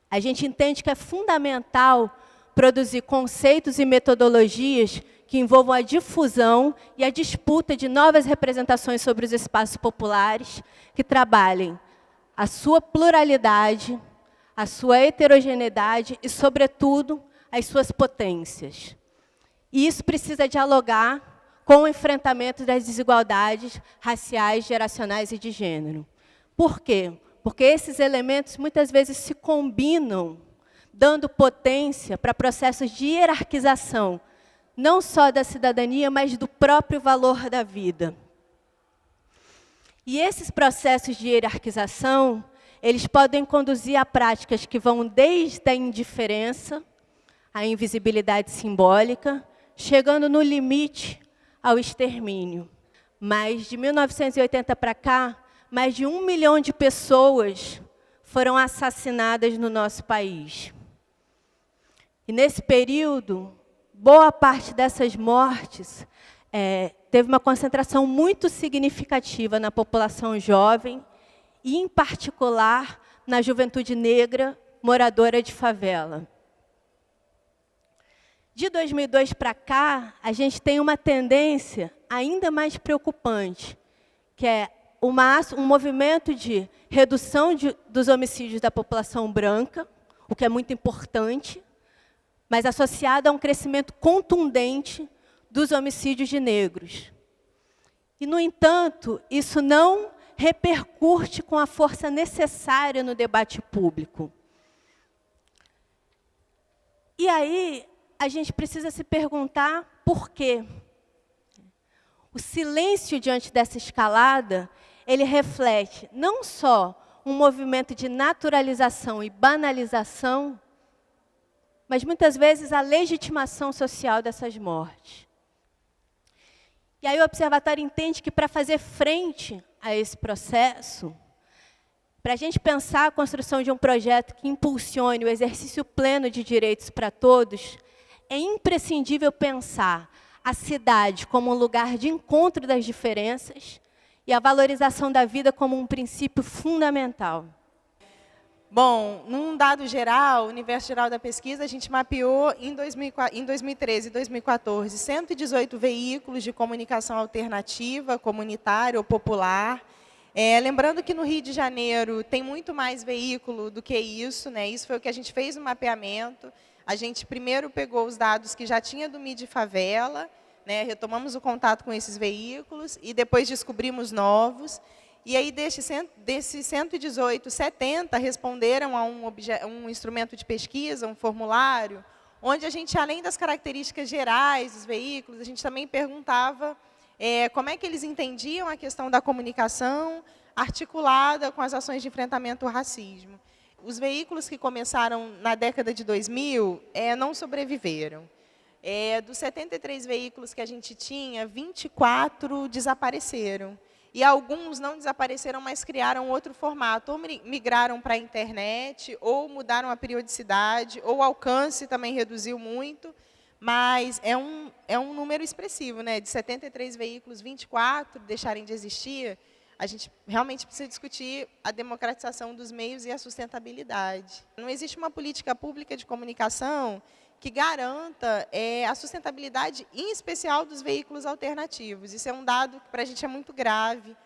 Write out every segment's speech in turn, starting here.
A gente entende que é fundamental produzir conceitos e metodologias que envolvam a difusão e a disputa de novas representações sobre os espaços populares, que trabalhem a sua pluralidade, a sua heterogeneidade e, sobretudo, as suas potências. E isso precisa dialogar com o enfrentamento das desigualdades raciais, geracionais e de gênero. Por quê? Porque esses elementos muitas vezes se combinam, dando potência para processos de hierarquização, não só da cidadania, mas do próprio valor da vida. E esses processos de hierarquização, eles podem conduzir a práticas que vão desde a indiferença, a invisibilidade simbólica, chegando no limite ao extermínio. Mas, de 1980 para cá, mais de 1 milhão de pessoas foram assassinadas no nosso país. E, nesse período, boa parte dessas mortes teve uma concentração muito significativa na população jovem e, em particular, na juventude negra moradora de favela. De 2002 para cá, a gente tem uma tendência ainda mais preocupante, que é um movimento de redução dos homicídios da população branca, o que é muito importante, mas associado a um crescimento contundente dos homicídios de negros. E, no entanto, isso não repercute com a força necessária no debate público. E aí, a gente precisa se perguntar por quê. O silêncio diante dessa escalada, ele reflete não só um movimento de naturalização e banalização, mas muitas vezes a legitimação social dessas mortes. E aí o Observatório entende que, para fazer frente a esse processo, para a gente pensar a construção de um projeto que impulsione o exercício pleno de direitos para todos, é imprescindível pensar a cidade como um lugar de encontro das diferenças e a valorização da vida como um princípio fundamental. Bom, num dado geral, o universo geral da pesquisa, a gente mapeou em 2013 e 2014 118 veículos de comunicação alternativa, comunitária ou popular. Lembrando que no Rio de Janeiro tem muito mais veículo do que isso, né? Isso foi o que a gente fez no mapeamento. A gente primeiro pegou os dados que já tinha do MIDI Favela, né? Retomamos o contato com esses veículos e depois descobrimos novos. E aí, desses 118, 70 responderam a um instrumento de pesquisa, um formulário, onde a gente, além das características gerais dos veículos, a gente também perguntava como é que eles entendiam a questão da comunicação articulada com as ações de enfrentamento ao racismo. Os veículos que começaram na década de 2000 não sobreviveram. Dos 73 veículos que a gente tinha, 24 desapareceram. E alguns não desapareceram, mas criaram outro formato. Ou migraram para a internet, ou mudaram a periodicidade, ou o alcance também reduziu muito. Mas é um número expressivo, né? De 73 veículos, 24 deixarem de existir. A gente realmente precisa discutir a democratização dos meios e a sustentabilidade. Não existe uma política pública de comunicação que garanta a sustentabilidade, em especial, dos veículos alternativos. Isso é um dado que, para a gente, é muito grave,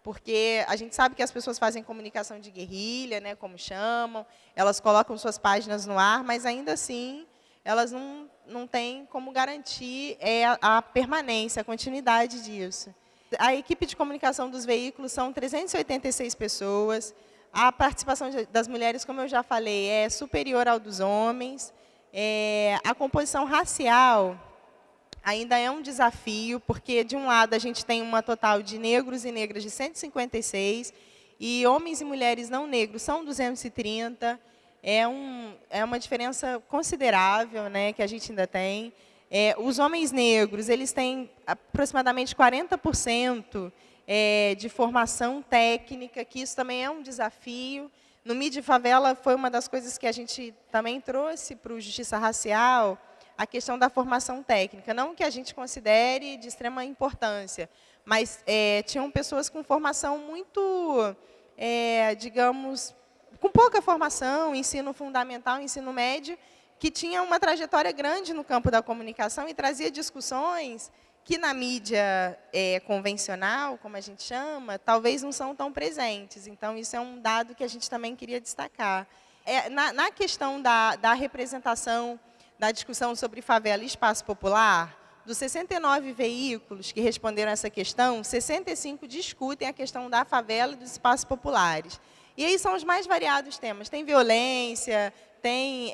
porque a gente sabe que as pessoas fazem comunicação de guerrilha, né, como chamam, elas colocam suas páginas no ar, mas, ainda assim, elas não têm como garantir a permanência, a continuidade disso. A equipe de comunicação dos veículos são 386 pessoas. A participação das mulheres, como eu já falei, é superior ao dos homens. A composição racial ainda é um desafio, porque, de um lado, a gente tem uma total de negros e negras de 156, e homens e mulheres não negros são 230. É uma diferença considerável, né, que a gente ainda tem. Os homens negros, eles têm aproximadamente 40% de formação técnica, que isso também é um desafio. No MIDI Favela foi uma das coisas que a gente também trouxe para o Justiça Racial, a questão da formação técnica. Não que a gente considere de extrema importância, mas tinham pessoas com formação muito, digamos, com pouca formação, ensino fundamental, ensino médio, que tinha uma trajetória grande no campo da comunicação e trazia discussões que na mídia convencional, como a gente chama, talvez não são tão presentes. Então, isso é um dado que a gente também queria destacar. Na questão da representação, da discussão sobre favela e espaço popular, dos 69 veículos que responderam essa questão, 65 discutem a questão da favela e dos espaços populares. E aí são os mais variados temas. Tem violência, tem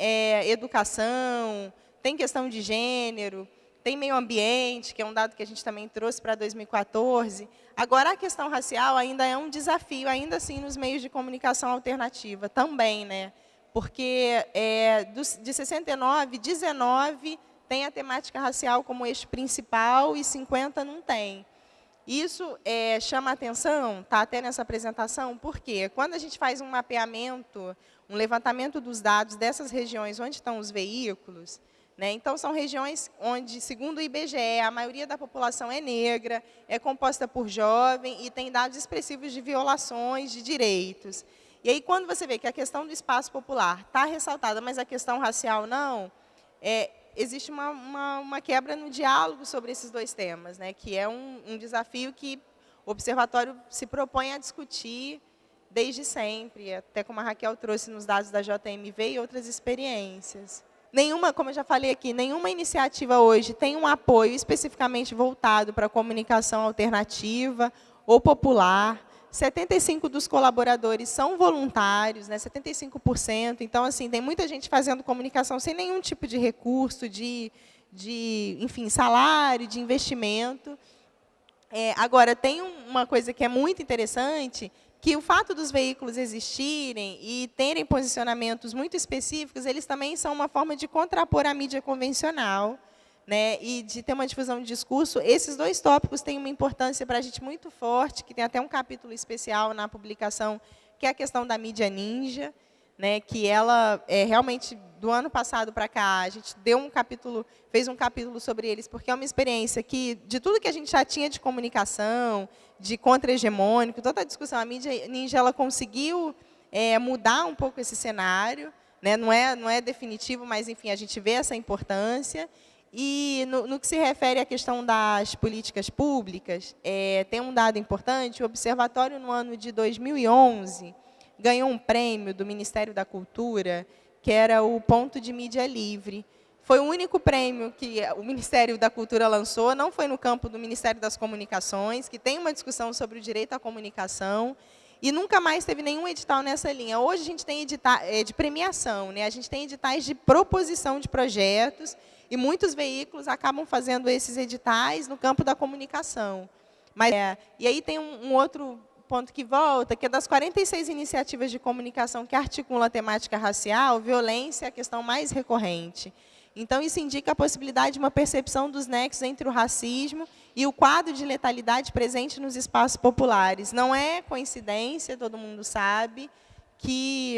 educação, tem questão de gênero, tem meio ambiente, que é um dado que a gente também trouxe para 2014. Agora, a questão racial ainda é um desafio, ainda assim, nos meios de comunicação alternativa, também, né? Porque de 69, 19 tem a temática racial como eixo principal e 50 não tem. Isso chama atenção, está até nessa apresentação, porque quando a gente faz um mapeamento, um levantamento dos dados dessas regiões onde estão os veículos, né, então são regiões onde, segundo o IBGE, a maioria da população é negra, é composta por jovem e tem dados expressivos de violações de direitos. E aí, quando você vê que a questão do espaço popular está ressaltada, mas a questão racial não, existe uma quebra no diálogo sobre esses dois temas, né, que é um desafio que o Observatório se propõe a discutir desde sempre, até como a Raquel trouxe nos dados da JMV e outras experiências. Nenhuma, como eu já falei aqui, nenhuma iniciativa hoje tem um apoio especificamente voltado para a comunicação alternativa ou popular. 75% dos colaboradores são voluntários, né, 75%. Então, assim, tem muita gente fazendo comunicação sem nenhum tipo de recurso, enfim, salário, de investimento. Agora, tem uma coisa que é muito interessante, que o fato dos veículos existirem e terem posicionamentos muito específicos, eles também são uma forma de contrapor a mídia convencional, né, e de ter uma difusão de discurso. Esses dois tópicos têm uma importância para a gente muito forte, que tem até um capítulo especial na publicação, que é a questão da mídia ninja, né, que ela, realmente, do ano passado para cá, a gente fez um capítulo sobre eles, porque é uma experiência que, de tudo que a gente já tinha de comunicação, de contra-hegemônico, toda a discussão, a mídia ninja ela conseguiu mudar um pouco esse cenário, né, não é definitivo, mas, enfim, a gente vê essa importância. E, no que se refere à questão das políticas públicas, tem um dado importante: o Observatório, no ano de 2011, ganhou um prêmio do Ministério da Cultura, que era o Ponto de Mídia Livre. Foi o único prêmio que o Ministério da Cultura lançou, não foi no campo do Ministério das Comunicações, que tem uma discussão sobre o direito à comunicação, e nunca mais teve nenhum edital nessa linha. Hoje a gente tem editais de premiação, né? A gente tem editais de proposição de projetos, e muitos veículos acabam fazendo esses editais no campo da comunicação. E aí tem um outro ponto que volta, que é das 46 iniciativas de comunicação que articulam a temática racial, violência é a questão mais recorrente. Então, isso indica a possibilidade de uma percepção dos nexos entre o racismo e o quadro de letalidade presente nos espaços populares. Não é coincidência, todo mundo sabe, que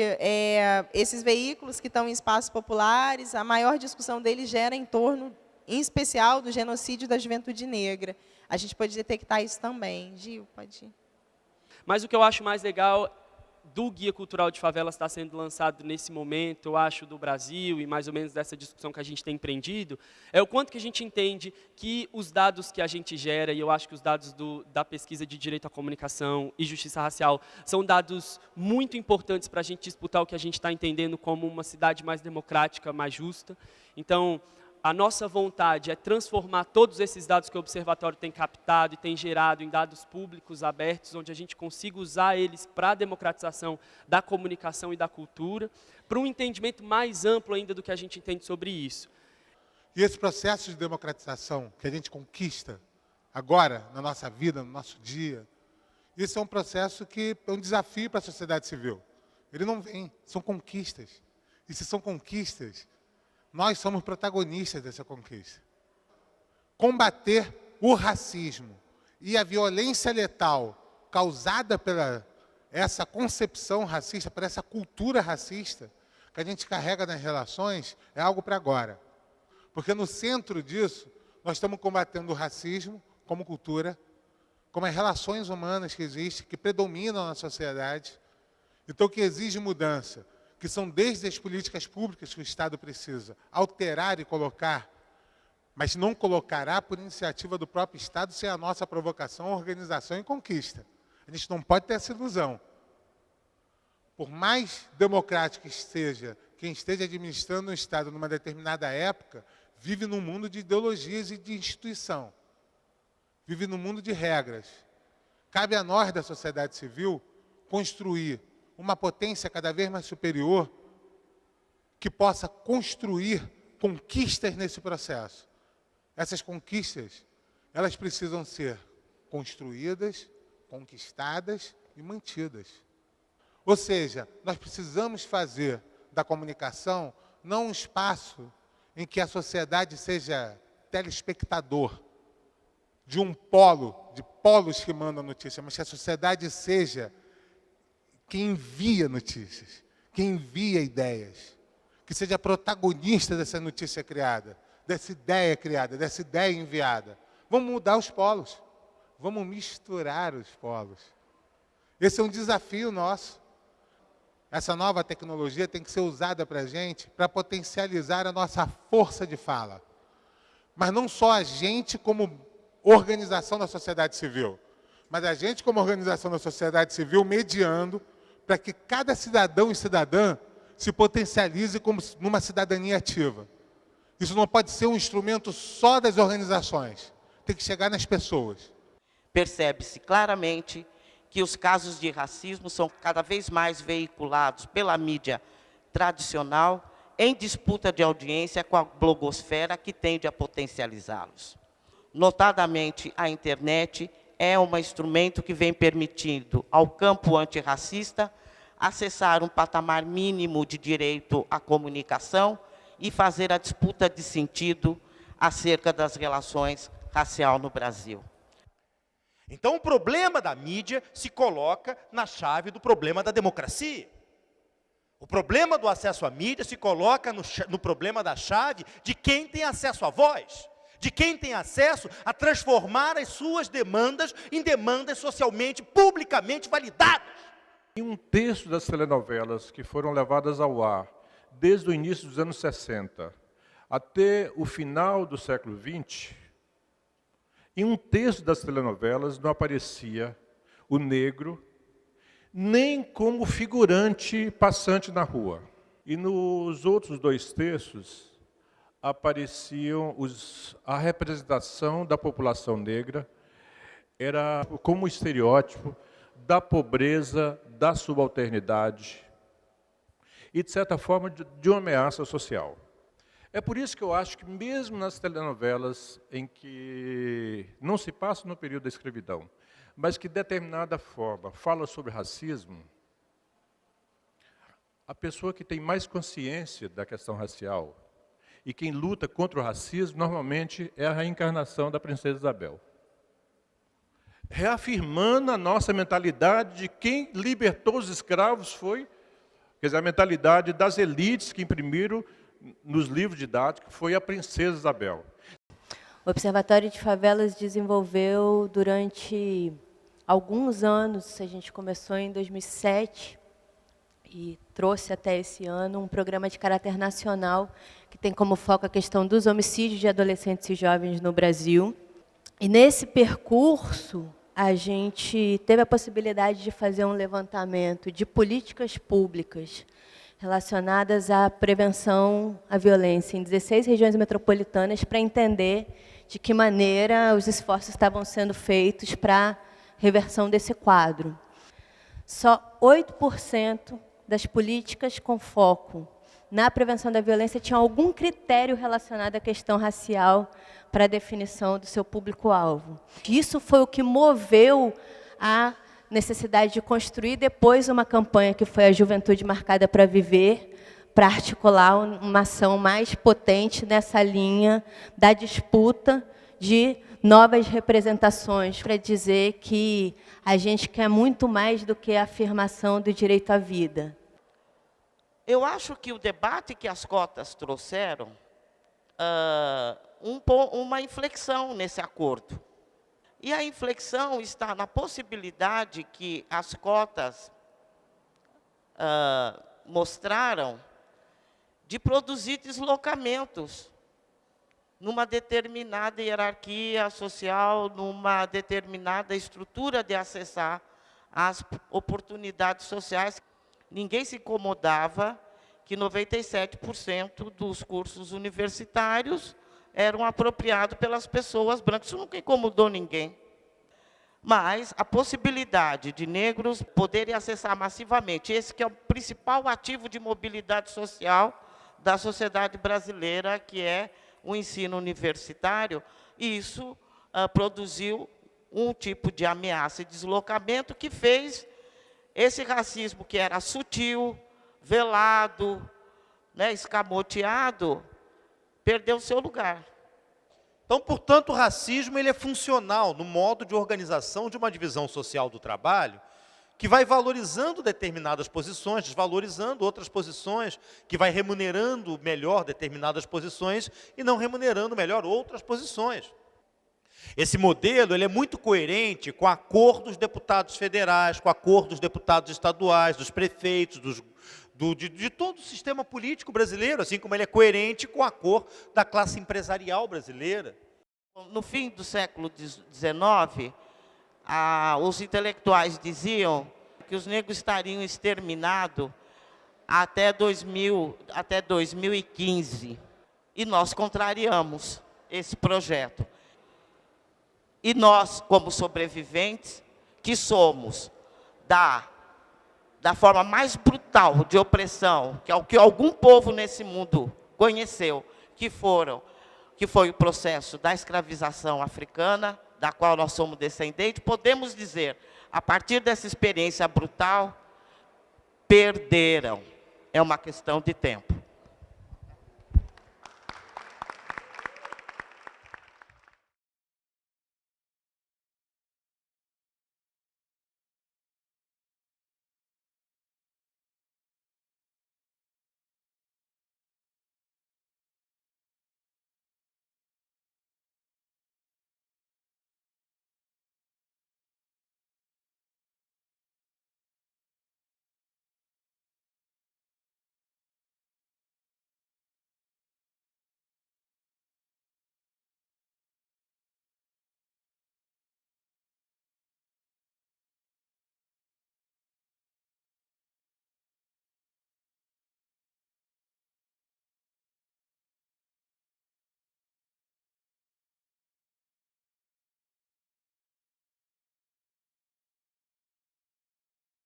esses veículos que estão em espaços populares, a maior discussão deles gera em torno, em especial, do genocídio da juventude negra. A gente pode detectar isso também. Gil, pode ir. Mas o que eu acho mais legal do Guia Cultural de Favelas está sendo lançado nesse momento, eu acho, do Brasil, e mais ou menos dessa discussão que a gente tem empreendido, é o quanto que a gente entende que os dados que a gente gera, e eu acho que os dados da pesquisa de direito à comunicação e justiça racial, são dados muito importantes para a gente disputar o que a gente está entendendo como uma cidade mais democrática, mais justa. Então, a nossa vontade é transformar todos esses dados que o Observatório tem captado e tem gerado em dados públicos, abertos, onde a gente consiga usar eles para a democratização da comunicação e da cultura, para um entendimento mais amplo ainda do que a gente entende sobre isso. E esse processo de democratização que a gente conquista agora, na nossa vida, no nosso dia, isso é um processo que é um desafio para a sociedade civil. Ele não vem, são conquistas. E se são conquistas, nós somos protagonistas dessa conquista. Combater o racismo e a violência letal causada pela essa concepção racista, por essa cultura racista que a gente carrega nas relações, é algo para agora. Porque no centro disso, nós estamos combatendo o racismo como cultura, como as relações humanas que existem, que predominam na sociedade. E Então, o que exige mudança, que são desde as políticas públicas que o Estado precisa alterar e colocar, mas não colocará por iniciativa do próprio Estado sem a nossa provocação, organização e conquista. A gente não pode ter essa ilusão. Por mais democrático que seja, quem esteja administrando um Estado numa determinada época, vive num mundo de ideologias e de instituição. Vive num mundo de regras. Cabe a nós, da sociedade civil, construir uma potência cada vez mais superior que possa construir conquistas nesse processo. Essas conquistas, elas precisam ser construídas, conquistadas e mantidas. Ou seja, nós precisamos fazer da comunicação não um espaço em que a sociedade seja telespectador de um polo, de polos que mandam notícia, mas que a sociedade seja quem envia notícias, quem envia ideias, que seja protagonista dessa notícia criada, dessa ideia criada, dessa ideia enviada. Vamos mudar os polos, vamos misturar os polos. Esse é um desafio nosso. Essa nova tecnologia tem que ser usada para a gente, para potencializar a nossa força de fala. Mas não só a gente como organização da sociedade civil, mas a gente como organização da sociedade civil mediando para que cada cidadão e cidadã se potencialize como numa cidadania ativa. Isso não pode ser um instrumento só das organizações, tem que chegar nas pessoas. Percebe-se claramente que os casos de racismo são cada vez mais veiculados pela mídia tradicional em disputa de audiência com a blogosfera que tende a potencializá-los. Notadamente, a internet é um instrumento que vem permitindo ao campo antirracista acessar um patamar mínimo de direito à comunicação e fazer a disputa de sentido acerca das relações raciais no Brasil. Então, o problema da mídia se coloca na chave do problema da democracia. O problema do acesso à mídia se coloca no problema da chave de quem tem acesso à voz, de quem tem acesso a transformar as suas demandas em demandas socialmente, publicamente validadas. Em um terço das telenovelas que foram levadas ao ar desde o início dos anos 60 até o final do século XX, em um terço das telenovelas não aparecia o negro nem como figurante passante na rua. E nos outros 2 terços apareciam a representação da população negra, era como estereótipo da pobreza, da subalternidade e, de certa forma, de uma ameaça social. É por isso que eu acho que mesmo nas telenovelas em que não se passa no período da escravidão, mas que de determinada forma fala sobre racismo, a pessoa que tem mais consciência da questão racial e quem luta contra o racismo, normalmente é a reencarnação da princesa Isabel. Reafirmando a nossa mentalidade de quem libertou os escravos foi, quer dizer, a mentalidade das elites que imprimiram nos livros didáticos, foi a princesa Isabel. O Observatório de Favelas desenvolveu durante alguns anos, a gente começou em 2007 e trouxe até esse ano um programa de caráter nacional que tem como foco a questão dos homicídios de adolescentes e jovens no Brasil. E nesse percurso, a gente teve a possibilidade de fazer um levantamento de políticas públicas relacionadas à prevenção à violência em 16 regiões metropolitanas para entender de que maneira os esforços estavam sendo feitos para a reversão desse quadro. Só 8% das políticas com foco na prevenção da violência tinham algum critério relacionado à questão racial para a definição do seu público-alvo. Isso foi o que moveu a necessidade de construir depois uma campanha que foi a Juventude Marcada para Viver, para articular uma ação mais potente nessa linha da disputa de novas representações, para dizer que a gente quer muito mais do que a afirmação do direito à vida. Eu acho que o debate que as cotas trouxeram, uma inflexão nesse acordo. E a inflexão está na possibilidade que as cotas mostraram de produzir deslocamentos numa determinada hierarquia social, numa determinada estrutura de acessar as oportunidades sociais. Ninguém se incomodava que 97% dos cursos universitários eram apropriados pelas pessoas brancas. Isso nunca incomodou ninguém. Mas a possibilidade de negros poderem acessar massivamente, esse que é o principal ativo de mobilidade social da sociedade brasileira, que é o ensino universitário, isso produziu um tipo de ameaça e deslocamento que fez esse racismo, que era sutil, velado, né, escamoteado, perder o seu lugar. Então, portanto, o racismo ele é funcional no modo de organização de uma divisão social do trabalho, que vai valorizando determinadas posições, desvalorizando outras posições, que vai remunerando melhor determinadas posições e não remunerando melhor outras posições. Esse modelo ele é muito coerente com a cor dos deputados federais, com a cor dos deputados estaduais, dos prefeitos, de todo o sistema político brasileiro, assim como ele é coerente com a cor da classe empresarial brasileira. No fim do século XIX, os intelectuais diziam que os negros estariam exterminados até 2015. E nós contrariamos esse projeto. E nós, como sobreviventes, que somos da forma mais brutal de opressão, que é o que algum povo nesse mundo conheceu, que foi o processo da escravização africana, da qual nós somos descendentes, podemos dizer, a partir dessa experiência brutal, perderam. É uma questão de tempo.